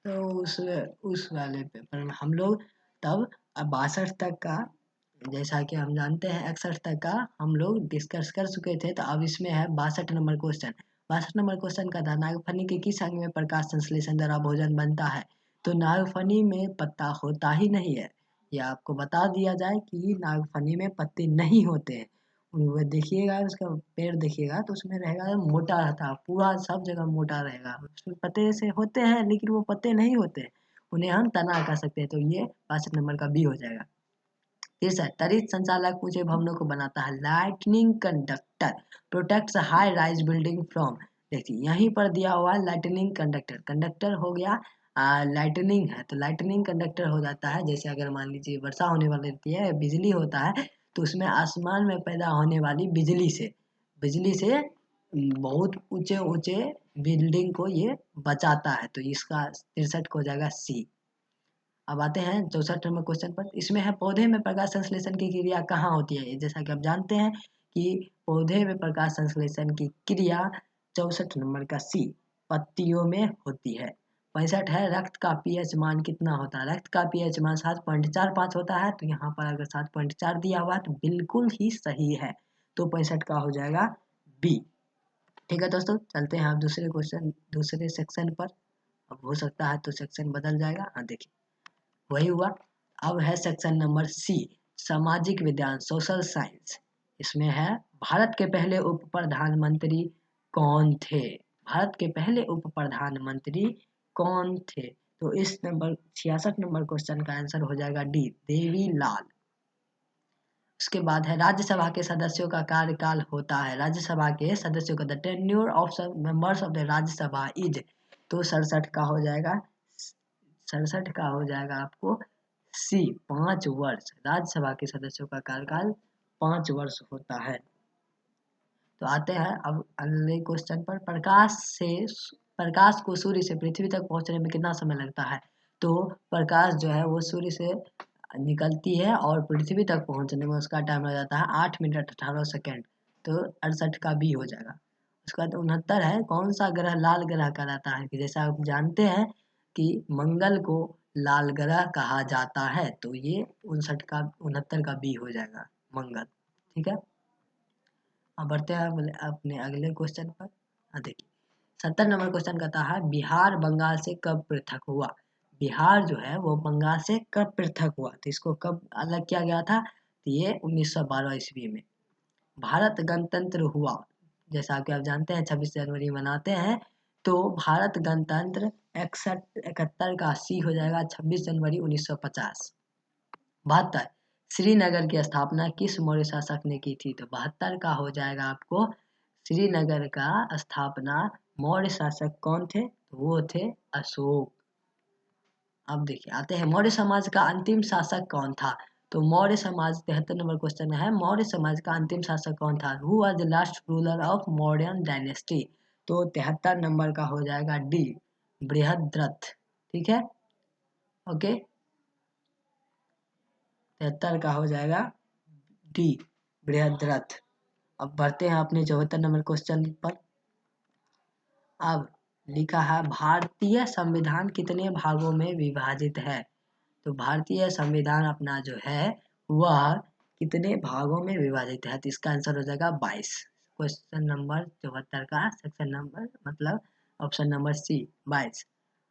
तो उस वाले पेपर में हम लोग तब 62 तक का, जैसा कि हम जानते हैं 61 तक का हम लोग डिस्कस कर चुके थे। तो अब इसमें है 62 नंबर क्वेश्चन। 62 नंबर क्वेश्चन का था, नागफनी के किस अंग में प्रकाश संश्लेषण द्वारा भोजन बनता है। तो नागफनी में पत्ता होता ही नहीं है, यह आपको बता दिया जाए कि नागफनी में पत्ते नहीं होते हैं। वो देखिएगा, उसका पेड़ देखिएगा तो उसमें रहेगा मोटा रहता है, पूरा सब जगह मोटा रहेगा। उसमें पत्ते से होते हैं लेकिन वो पत्ते नहीं होते हैं, उन्हें हम तना कह सकते हैं। तो ये 62 नंबर का बी हो जाएगा। तीसरा, त्वरित संचालक ऊंचे भवनों को बनाता है। Lightning conductor protects high rise building from. देखिए यहीं पर दिया हुआ है लाइटनिंग कंडक्टर। कंडक्टर हो गया, लाइटनिंग है तो लाइटनिंग कंडक्टर हो जाता है। जैसे अगर मान लीजिए वर्षा होने वाली रहती है, बिजली होता है, तो उसमें आसमान में पैदा होने वाली बिजली से बहुत ऊंचे ऊंचे बिल्डिंग को ये बचाता है। तो इसका 63 को हो जाएगा सी। अब आते हैं 64 नंबर क्वेश्चन पर। इसमें है, पौधे में प्रकाश संश्लेषण की क्रिया कहाँ होती है। जैसा कि आप जानते हैं कि पौधे में प्रकाश संश्लेषण की क्रिया 64 नंबर का सी, पत्तियों में होती है। 65 है, रक्त का पीएच मान कितना होता है। रक्त का पीएच मान 7.45 होता है। तो यहाँ पर अगर 7.4 दिया हुआ है तो बिल्कुल ही सही है। तो 65 का हो जाएगा बी। ठीक है दोस्तों, चलते हैं आप दूसरे क्वेश्चन, दूसरे सेक्शन पर। अब हो सकता है तो सेक्शन बदल जाएगा। हाँ देखिए, वही हुआ। अब है सेक्शन नंबर सी, सामाजिक विज्ञान, सोशल साइंस। इसमें है, भारत के पहले उप प्रधानमंत्री कौन थे। भारत के पहले उप प्रधानमंत्री कौन थे। तो इस नंबर 66 नंबर क्वेश्चन का आंसर हो जाएगा डी, देवीलाल। उसके बाद है, राज्यसभा के सदस्यों का कार्यकाल होता है। राज्यसभा के सदस्यों का, the tenure of members of the Rajya Sabha is. तो 67 का हो जाएगा, 67 का हो जाएगा आपको सी, 5 वर्ष। राज्यसभा के सदस्यों का कार्यकाल 5 वर्ष होता है। तो आते हैं अब अगले क्वेश्चन पर। प्रकाश को सूर्य से पृथ्वी तक पहुंचने में कितना समय लगता है। तो प्रकाश जो है वो सूर्य से निकलती है और पृथ्वी तक पहुंचने में उसका टाइम लग जाता है 8 मिनट 18 सेकेंड। तो 68 का बी हो जाएगा। उसका तो 69 है, कौन सा ग्रह लाल ग्रह कहलाता है। कि जैसा आप जानते हैं कि मंगल को लाल ग्रह कहा जाता है। तो ये 69 का बी हो जाएगा, मंगल। ठीक है, अब बढ़ते हैं अपने अगले क्वेश्चन पर। देखिए 70 नंबर क्वेश्चन कहता है, बिहार बंगाल से कब पृथक हुआ। बिहार जो है वो बंगाल से कब पृथक हुआ। तो इसको कब अलग किया गया था। तो ये 1912 ईस्वी में। भारत गणतंत्र हुआ, जैसा कि आप जानते हैं 26 जनवरी मनाते हैं। तो भारत गणतंत्र 61 71 का सी हो जाएगा, 26 जनवरी 1950। 72, श्रीनगर की स्थापना किस मौर्य शासक ने की थी। तो 72 का हो जाएगा आपको, श्रीनगर का स्थापना मौर्य शासक कौन थे। तो वो थे अशोक। अब देखिए आते हैं, मौर्य समाज का अंतिम शासक कौन था। तो मौर्य समाज, 73 नंबर क्वेश्चन है, मौर्य समाज का अंतिम शासक कौन था। Who was the last ruler of Mauryan dynasty. तो 73 नंबर का हो जाएगा डी, बृहद्रथ। ठीक है, ओके, 73 का हो जाएगा डी, बृहद्रथ। अब बढ़ते हैं अपने 74 नंबर क्वेश्चन पर। अब लिखा है, भारतीय संविधान कितने भागों में विभाजित है। तो भारतीय संविधान अपना जो है वह कितने भागों में विभाजित है। तो इसका आंसर हो जाएगा 22। क्वेश्चन नंबर 74 का सेक्शन नंबर मतलब ऑप्शन नंबर सी, 22।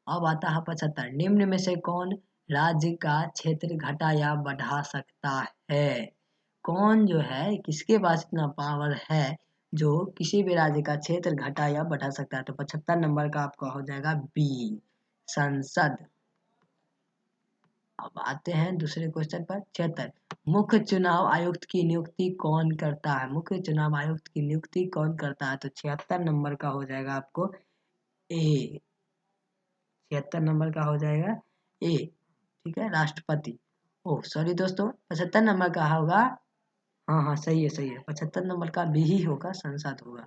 अब आता है 75, निम्न में से कौन राज्य का क्षेत्र घटा या बढ़ा सकता है? कौन जो है, किसके पास इतना पावर है जो किसी भी राज्य का क्षेत्र घटा या बढ़ा सकता है? तो 75 नंबर का आपका हो जाएगा बी, संसद। अब आते हैं दूसरे क्वेश्चन पर। 76, मुख्य चुनाव आयुक्त की नियुक्ति कौन करता है? मुख्य चुनाव आयुक्त की नियुक्ति कौन करता है? तो 76 नंबर का हो जाएगा आपको ए, 76 नंबर का हो जाएगा ए, ठीक है, राष्ट्रपति। ओह सॉरी दोस्तों, 75 नंबर का होगा, हाँ हाँ सही है सही है, 75 नंबर का बी ही होगा, संसद होगा।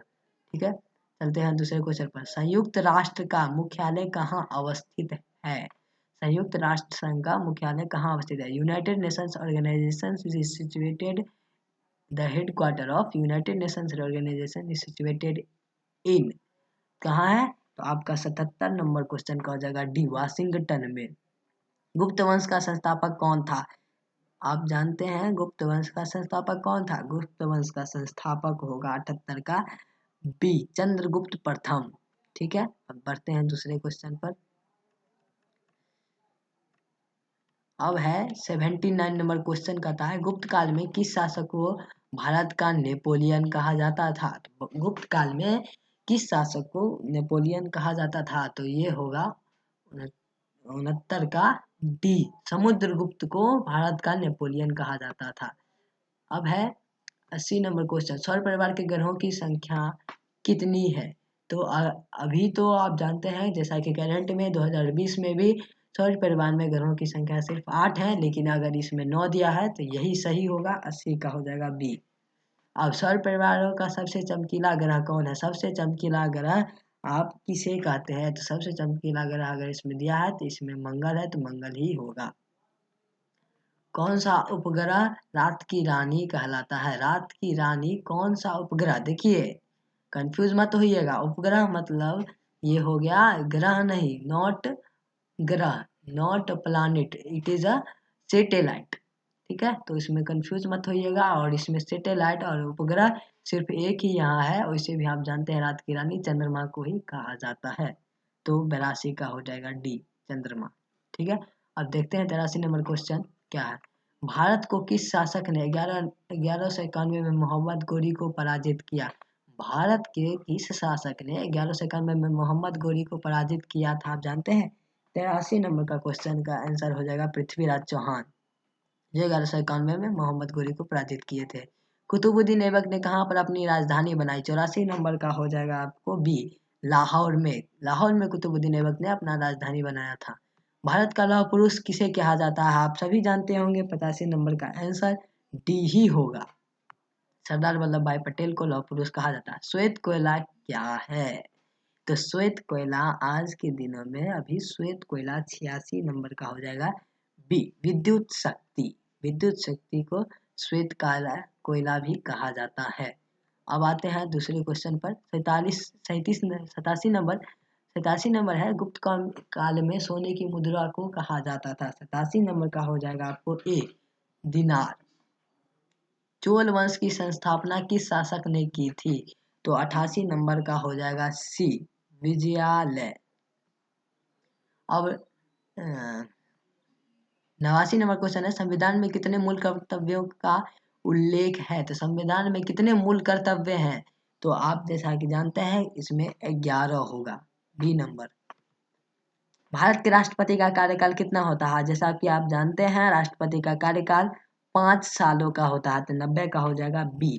ठीक है, चलते हैं दूसरे क्वेश्चन पर। संयुक्त राष्ट्र का मुख्यालय कहाँ अवस्थित है? संयुक्त राष्ट्र संघ का मुख्यालय कहाँ अवस्थित है? United Nations Organization is situated, the headquarter of United Nations Organization is situated in, कहाँ है? तो आपका 77 नंबर क्वेश्चन का हो जाएगा डी, वाशिंगटन में। गुप्त वंश का संस्थापक कौन था? आप जानते हैं गुप्त वंश का संस्थापक कौन था? गुप्त वंश का संस्थापक होगा 78 का बी, चंद्रगुप्त प्रथम। ठीक है, अब बढ़ते हैं दूसरे क्वेश्चन पर। अब है 79 नंबर क्वेश्चन, कहता है गुप्त काल में किस शासक को भारत का नेपोलियन कहा जाता था? तो गुप्त काल में किस शासक को नेपोलियन कहा जाता था? तो ये होगा 69 का डी, समुद्रगुप्त को भारत का नेपोलियन कहा जाता था। अब है 80 नंबर क्वेश्चन, सौर परिवार के ग्रहों की संख्या कितनी है? तो अभी तो आप जानते हैं, जैसा कि करंट में 2020 में भी सौर परिवार में ग्रहों की संख्या सिर्फ 8 है, लेकिन अगर इसमें 9 दिया है तो यही सही होगा, 80 का हो जाएगा बी। अब सौर परिवारों का सबसे चमकीला ग्रह कौन है? सबसे चमकीला ग्रह आप किसे कहते हैं? तो सबसे चमकीला ग्रह अगर इसमें दिया है तो इसमें मंगल है, तो मंगल ही होगा। कौन सा उपग्रह रात की रानी कहलाता है? रात की रानी कौन सा उपग्रह? देखिए कंफ्यूज मत होइएगा, उपग्रह मतलब ये हो गया ग्रह नहीं, नॉट ग्रह, not planet, it is a satellite. ठीक है, तो इसमें कंफ्यूज मत होइएगा, और इसमें सैटेलाइट और उपग्रह सिर्फ एक ही यहाँ है, वैसे भी आप जानते हैं रात की रानी चंद्रमा को ही कहा जाता है। तो 82 का हो जाएगा डी, चंद्रमा। ठीक है, अब देखते हैं 83 नंबर क्वेश्चन क्या है। भारत को किस शासक ने 1191 में मोहम्मद गोरी को पराजित किया? भारत के किस शासक ने 1191 में मोहम्मद गोरी को पराजित किया था? आप जानते हैं? 83 नंबर का क्वेश्चन का आंसर हो जाएगा पृथ्वीराज चौहान, जो 1191 में मोहम्मद गोरी को पराजित किए थे। कुतुबुद्दीन ऐबक ने कहाँ पर अपनी राजधानी बनाई? 84 नंबर का हो जाएगा आपको बी, लाहौर में। लाहौर में कुतुबुद्दीन ऐबक ने अपना राजधानी बनाया था। भारत का लौह पुरुष किसे कहा जाता है? आप सभी जानते होंगे, 85 नंबर का आंसर डी ही होगा, सरदार वल्लभ भाई पटेल को लौह पुरुष कहा जाता है। श्वेत कोयला क्या है? तो श्वेत कोयला आज के दिनों में अभी श्वेत कोयला 86 नंबर का हो जाएगा बी, विद्युत शक्ति। विद्युत शक्ति को श्वेत कोयला भी कहा जाता है। अब आते हैं दूसरे क्वेश्चन पर। 87 नंबर, 87 नंबर है गुप्त काल में सोने की मुद्रा को कहा जाता था? 87 नंबर का हो जाएगा आपको ए, दिनार। चोल वंश की संस्थापना किस शासक ने की थी? तो 88 नंबर का हो जाएगा सी, विजयालय। अब 89 नंबर क्वेश्चन है, संविधान में कितने मूल कर्तव्यों का उल्लेख है? तो संविधान में कितने मूल कर्तव्य हैं? तो आप जैसा कि जानते हैं इसमें 11 होगा, बी नंबर। भारत के राष्ट्रपति का कार्यकाल कितना होता है? जैसा कि आप जानते हैं राष्ट्रपति का कार्यकाल 5 सालों का होता है, तो 90 का हो जाएगा बी।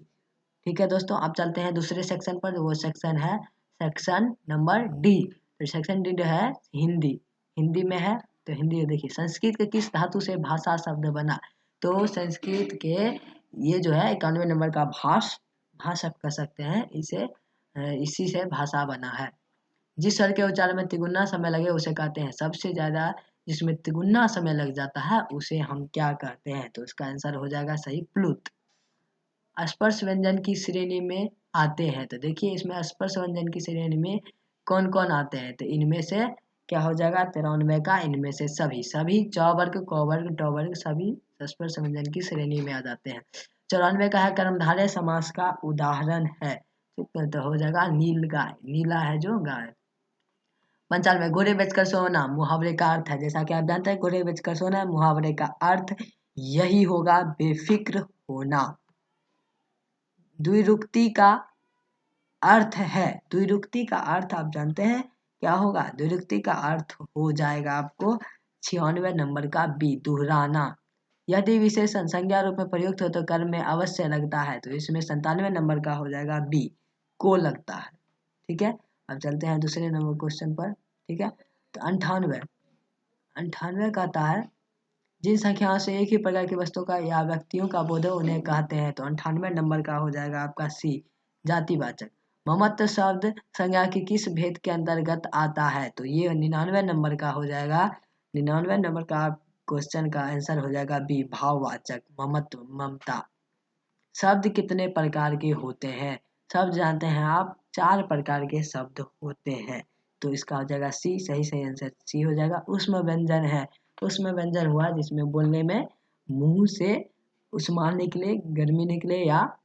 ठीक है दोस्तों, अब चलते हैं दूसरे सेक्शन पर, वो सेक्शन है सेक्शन नंबर डी। तो सेक्शन डी जो है हिंदी, हिंदी में है। तो हिंदी देखिए, संस्कृत के किस धातु से भाषा शब्द बना? तो संस्कृत के ये जो है 91 नंबर का भाषा कह सकते हैं इसे, इसी से भाषा बना है। जिस स्वर के उच्चारण में तिगुना समय लगे उसे कहते हैं? सबसे ज्यादा जिसमें तिगुना समय लग जाता है उसे हम क्या कहते हैं? तो इसका आंसर हो जाएगा सही, प्लुत। स्पर्श व्यंजन की श्रेणी में आते हैं? तो देखिए इसमें स्पर्श व्यंजन की श्रेणी में कौन कौन आते हैं? तो इनमें से क्या हो जाएगा 93 का, इनमें से सभी सभी च वर्ग, क वर्ग, ट वर्ग सभी स्पर्श व्यंजन की श्रेणी में आ जाते हैं। 94 का है कर्मधारय समास का उदाहरण है, तो हो जाएगा नील गाय, नीला है जो गाय। 95 घोड़े बेचकर सोना मुहावरे का अर्थ है, जैसा कि आप जानते हैं घोड़े बेचकर सोना मुहावरे का अर्थ यही होगा, बेफिक्र होना। द्विरुक्ति का अर्थ है, द्विरुक्ति का अर्थ आप जानते हैं क्या होगा? द्विरुक्ति का अर्थ हो जाएगा आपको 96 नंबर का बी, दोहराना। यदि विशेषण संज्ञा रूप में प्रयुक्त हो तो कर्म में अवश्य लगता है, तो इसमें 97 नंबर का हो जाएगा बी, को लगता है। ठीक है, अब चलते हैं दूसरे नंबर क्वेश्चन पर। ठीक है, तो 98 कहता है जिन संख्याओं से एक ही प्रकार की वस्तु का या व्यक्तियों का बोध उन्हें कहते हैं, तो 98 नंबर का हो जाएगा आपका सी, जातिवाचक। ममत्व शब्द संज्ञा की किस भेद के अंतर्गत आता है? तो ये 99 नंबर का हो जाएगा, 99 नंबर का क्वेश्चन का आंसर हो जाएगा बी, भाववाचक, ममत्व, ममता। शब्द कितने प्रकार के होते हैं? शब्द जानते हैं आप, 4 प्रकार के शब्द होते हैं, तो इसका हो जाएगा सी, सही आंसर सी हो जाएगा। उसमें व्यंजन है, उसमें व्यंजन हुआ जिसमें बोलने में मुंह से उष्मा निकले, गर्मी निकले या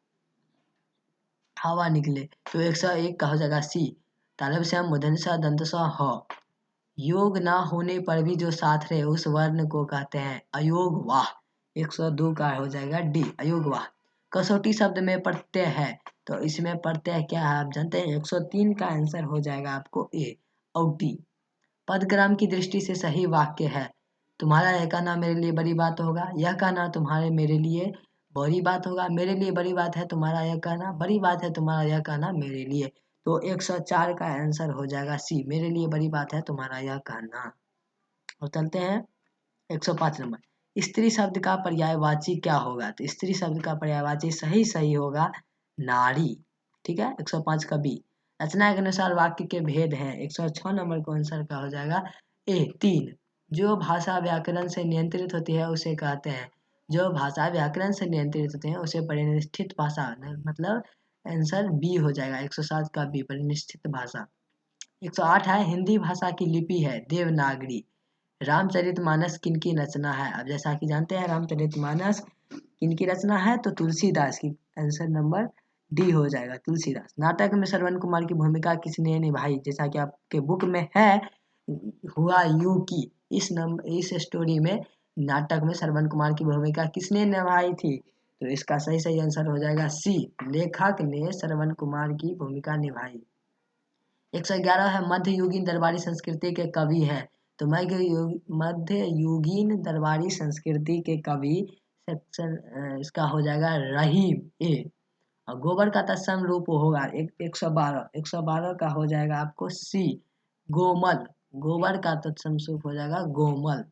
हवा निकले, तो 101 का हो जाएगा सी। तालब से हम मुदनसा दंतसा ह। योग ना होने पर भी जो साथ रहे उस वर्ण को कहते हैं अयोग वाह, 102 का हो जाएगा डी, अयोग वाह। कसौटी शब्द में प्रत्यय है, तो इसमें प्रत्यय क्या है आप जानते हैं? 103 का आंसर हो जाएगा आपको ए, औटी। पदग्राम की दृष्टि से सही वाक्य है, तुम्हारा यह कहना मेरे लिए बड़ी बात होगा, यह कहना तुम्हारे मेरे लिए बड़ी बात होगा, मेरे लिए बड़ी बात है तुम्हारा यह कहना, बड़ी बात है तुम्हारा यह कहना मेरे लिए। तो 104 का आंसर हो जाएगा सी, मेरे लिए बड़ी बात है तुम्हारा यह कहना। और चलते हैं 105 नंबर। स्त्री शब्द का पर्यायवाची क्या होगा? तो स्त्री शब्द का पर्यायवाची सही होगा नारी। ठीक है, 105 का बी। रचना के अनुसार वाक्य के भेद हैं, 106 नंबर को आंसर का हो जाएगा ए, 3। जो भाषा व्याकरण से नियंत्रित होती है उसे कहते हैं, जो भाषा व्याकरण से नियंत्रित होते हैं उसे परिनिष्ठित भाषा, मतलब आंसर बी हो जाएगा, 107 का बी, परिनिष्ठित भाषा। 108 है हिंदी भाषा की लिपि है देवनागरी। रामचरितमानस किनकी रचना है? अब जैसा कि जानते हैं रामचरितमानस किनकी रचना है, तो तुलसीदास की, आंसर नंबर डी हो जाएगा, तुलसीदास। नाटक में श्रवण कुमार की भूमिका किसने निभाई? जैसा कि आपके बुक में है, हुआ यूं कि इस स्टोरी में नाटक में श्रवण कुमार की भूमिका किसने निभाई थी? तो इसका सही आंसर हो जाएगा सी, लेखक ने श्रवण कुमार की भूमिका निभाई। 111 है मध्ययुगीन दरबारी संस्कृति के कवि है, तो मध्ययुगीन दरबारी संस्कृति के कवि सेक्शन इसका हो जाएगा रहीम ए। और गोबर का तत्सम रूप होगा 112 का हो जाएगा आपको सी, गोमल। गोबर का तत्सम रूप हो जाएगा गोमल।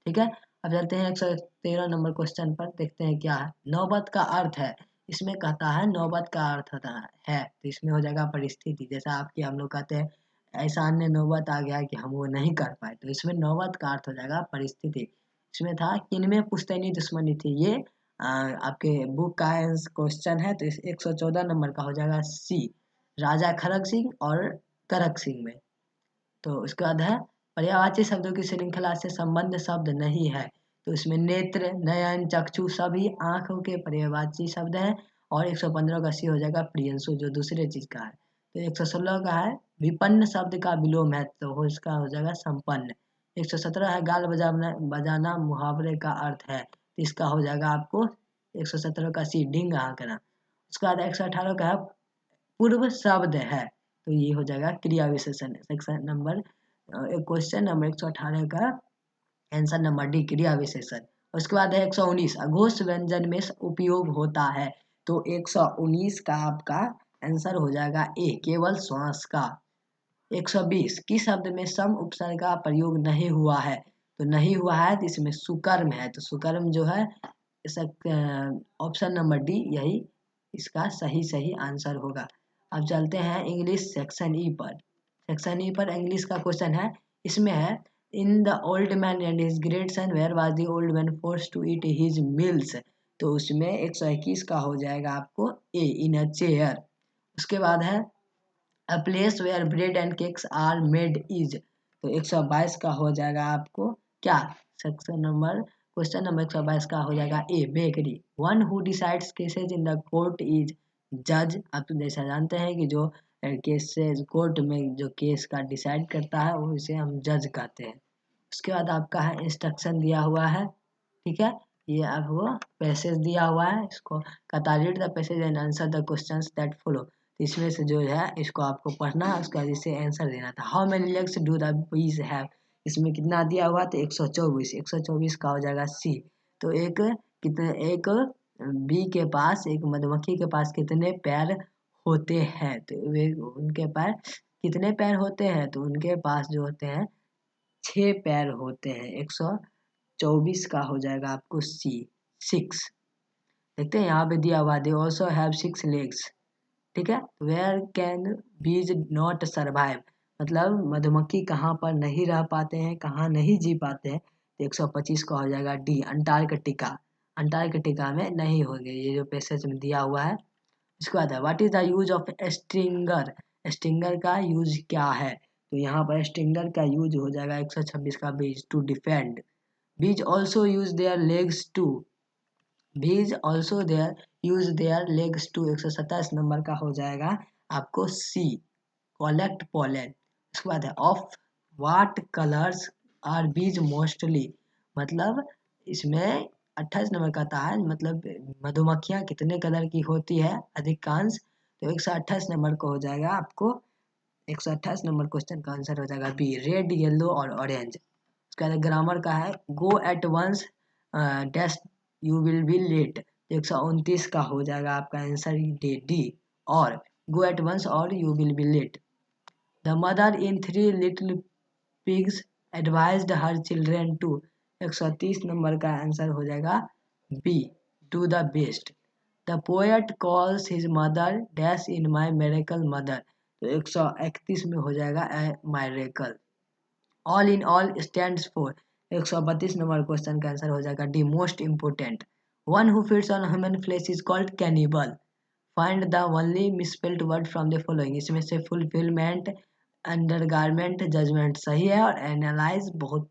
ठीक है, अब चलते हैं 113 नंबर क्वेश्चन पर, देखते हैं क्या है। नौबत का अर्थ है, इसमें कहता है नौबत का अर्थ होता है, तो इसमें हो जाएगा परिस्थिति, जैसा आपकी हम लोग कहते हैं ऐसा अन्य नौबत आ गया कि हम वो नहीं कर पाए, तो इसमें नौबत का अर्थ हो जाएगा परिस्थिति। इसमें था किनमें पुश्तैनी दुश्मनी थी, ये आपके बुक का क्वेश्चन है, तो इस 114 नंबर का हो जाएगा सी, राजा खड़ग सिंह और करक सिंह में। तो उसके बाद है पर्यायवाची शब्दों की श्रृंखला से संबंध शब्द नहीं है, तो इसमें नेत्र, नयन, चक्षु सभी आंखों के पर्यायवाची शब्द हैं। और 115 का सी हो जाएगा प्रियंशु, जो दूसरे चीज का है। तो 116 का है विपन्न शब्द का विलोम है, तो इसका हो जाएगा संपन्न। 117 है गाल बजाना मुहावरे का अर्थ है, तो इसका हो जाएगा आपको 117 का सी, डिंग हाँकना। उसके बाद 118 का है पूर्व शब्द है, तो ये हो जाएगा क्रिया विशेषण। सेक्शन नंबर क्वेश्चन नंबर 118 का आंसर नंबर डी, क्रिया विशेषण। उसके बाद है 119 अघोष व्यंजन में उपयोग होता है, तो 119 का आपका आंसर हो जाएगा ए, केवल श्वास का। 120 किस शब्द में सम उपसर्ग का प्रयोग नहीं हुआ है? तो नहीं हुआ है तो इसमें सुकर्म है, तो सुकर्म जो है ऑप्शन नंबर डी यही इसका सही आंसर होगा। अब चलते हैं इंग्लिश सेक्शन ई पर। सेक्शन ई पर इंग्लिश का क्वेश्चन है, इसमें है in the old man and his great son where was the old man forced to eat his meals, तो उसमें 121 का हो जाएगा आपको ए, इन अ चेयर। उसके बाद है a place where bread and cakes are made is, तो 122 का हो जाएगा आपको क्या, सेक्शन नंबर क्वेश्चन नंबर 122 का हो जाएगा a, bakery. One who decides cases in the court is जज, आप तो जैसा जानते हैं कि जो केसेस कोर्ट में जो केस का डिसाइड करता है वो इसे हम जज कहते हैं। उसके बाद आपका है इंस्ट्रक्शन दिया हुआ है, ठीक है। ये आपको पैसेज दिया हुआ है, इसको कहता है read the passage and answer the questions that follow. इसमें से जो है इसको आपको पढ़ना है, उसका जिसे आंसर देना था। How many legs do the bees have, इसमें कितना दिया हुआ तो 124, 124 का हो जाएगा सी। तो एक कितने, एक बी के पास, एक मधुमक्खी के पास कितने पैर होते हैं, तो वे उनके पास कितने पैर होते हैं, तो उनके पास जो होते हैं 6 पैर होते हैं। 124 का हो जाएगा आपको सी 6। देखते हैं यहाँ पे दिया हुआ दे ऑल्सो हैव 6 लेग्स, ठीक है। वेयर कैन बीज नॉट सर्वाइव, मतलब मधुमक्खी कहाँ पर नहीं रह पाते हैं, कहाँ नहीं जी पाते हैं। 125 का हो जाएगा डी अंटार्कटिका, अंटार्कटिका में नहीं होंगे, ये जो पैसेज में दिया हुआ है। इसके बाद है what is the use of stringer, stringer का यूज क्या है, तो यहाँ पर स्ट्रिंगर का यूज हो जाएगा 126 का bees to defend. Bees also use their legs to, bees also their use their legs to 127 नंबर का हो जाएगा आपको सी कलेक्ट पोलन। उसके बाद है of what colours R Bs mostly, मतलब इसमें 28 नंबर का था, मतलब मधुमक्खियाँ कितने कलर की होती है अधिकांश, तो 128 नंबर को हो जाएगा आपको, 128 नंबर क्वेश्चन का आंसर हो जाएगा बी रेड येलो और ऑरेंज। उसके बाद ग्रामर का है go at once dash you will be late, 129 का हो जाएगा आपका आंसर डी और गो एट वंस और you will be late. The mother in 3 little pigs advised her children to, 130 number का आंसर हो जाएगा B do the best. The poet calls his mother dash in my miracle mother, तो 131 में हो जाएगा miracle. All in all stands for, 132 number question का आंसर हो जाएगा D most important. One who feeds on human flesh is called cannibal. Find the only misspelled word from the following, इसमें से फुलफिलमेंट अंडरगारमेंट जजमेंट सही है और एनालाइज बहुत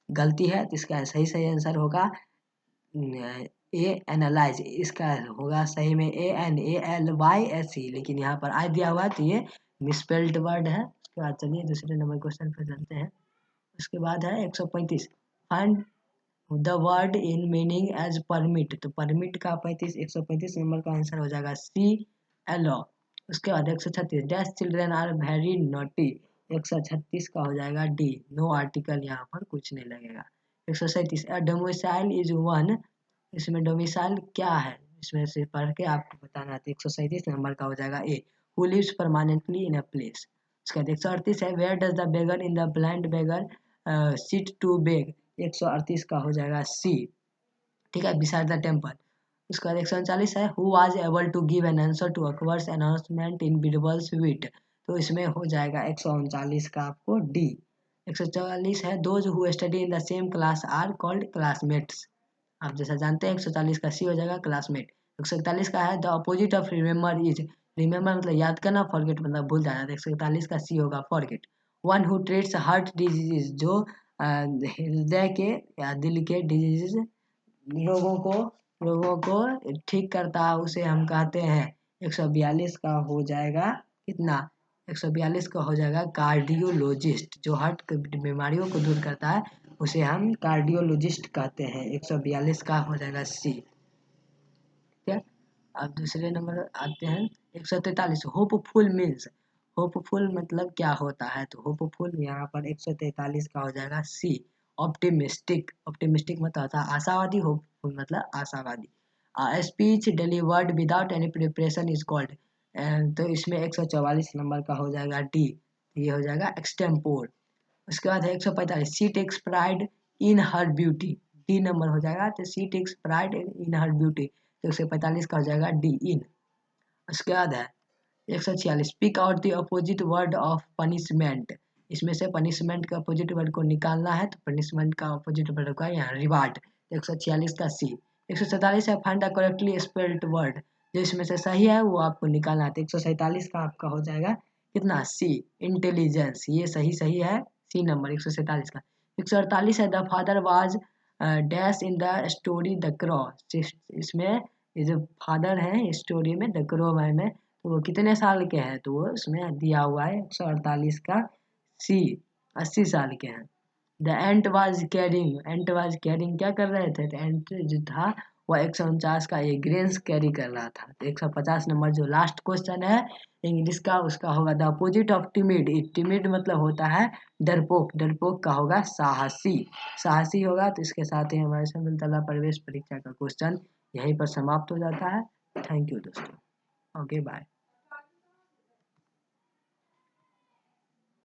गलती है, तो इसका सही सही आंसर होगा ए एनालाइज, इसका होगा सही में ANALYSE, लेकिन यहाँ पर आई दिया हुआ है तो ये मिसस्पेल्ड वर्ड है। उसके बाद चलिए दूसरे नंबर क्वेश्चन पर चलते हैं। उसके बाद है 135 find the word in meaning as permit, तो परमिट का 135 नंबर का आंसर हो जाएगा सी एलो। उसके बाद 136 dash children are very naughty, 136 का हो जाएगा डी नो आर्टिकल, यहाँ पर कुछ नहीं लगेगा। 137 डोमिसाइल इज वन, इसमें डोमिसाइल क्या है, इसमें से पढ़ के आपको बताना है। 137 नंबर का हो जाएगा a who lives permanently in a place. उसके बाद 138 है where does the beggar in the blind beggar sit to beg, 138 का हो जाएगा सी, ठीक है बिसाइड द टेम्पल। उसके बाद 139 है who was able to give an answer to Akbar's announcement in Birbal's wit, तो इसमें हो जाएगा 139 का आपको डी। 144 है those who study in the same class are called classmates, आप जैसा जानते हैं 140 का सी हो जाएगा क्लासमेट। 141 का है the opposite of remember is, remember मतलब याद करना, फॉरगेट मतलब भूल जाना, तो 141 का सी होगा forget. One who treats heart disease, जो हृदय के या दिल के डिजीज लोगों को ठीक करता है उसे हम कहते हैं। 142 का हो जाएगा कितना, 142 का हो जाएगा कार्डियोलॉजिस्ट, जो हार्ट की बीमारियों को दूर करता है उसे हम कार्डियोलॉजिस्ट कहते हैं। 142 का हो जाएगा सी, ठीक है। अब दूसरे नंबर आते हैं 143 होपफुल मीन्स, होपफुल मतलब क्या होता है, तो होपफुल यहाँ पर 143 का हो जाएगा सी ऑप्टिमिस्टिक, ऑप्टिमिस्टिक मतलब होता है आशावादी, होपफुल मतलब आशावादी। Speech delivered without any preparation is called, तो इसमें 144 नंबर का हो जाएगा डी, ये हो जाएगा एक्सटेम्पोर। उसके बाद है 145 C takes pride in her beauty, D नंबर हो जाएगा, तो C takes pride in her beauty, तो 145 का हो जाएगा डी इन। उसके बाद है 146 speak out the opposite word of punishment, इसमें से पनिशमेंट के अपोजिट वर्ड को निकालना है, तो पनिशमेंट का अपोजिट वर्ड होगा यहाँ रिवार्ड, 146 का सी। 147 है find the correctly spelled word, जो इसमें से सही है वो आपको निकालना है, तो 147 का आपका हो जाएगा कितना सी इंटेलिजेंस, ये सही सही है सी नंबर 147 का। 148 है the father was dash in the story the crow, इसमें ये जो फादर है स्टोरी में द क्रो में तो वो कितने साल के हैं, तो वो उसमें दिया हुआ है 148 का सी, 80 साल के हैं। द एंट वाज कैरिंग क्या कर रहे थे, तो एंट जो था वो 149 का एक ग्रेन्स कैरी कर रहा था। तो 150 नंबर जो लास्ट क्वेश्चन है इंग्लिश का, उसका होगा the opposite of timid. Timid मतलब होता है डरपोक, डरपोक का होगा साहसी, साहसी होगा। तो इसके साथ ही हमारे संकुलतला प्रवेश परीक्षा का क्वेश्चन यहीं पर समाप्त हो जाता है। थैंक यू दोस्तों, ओके बाय।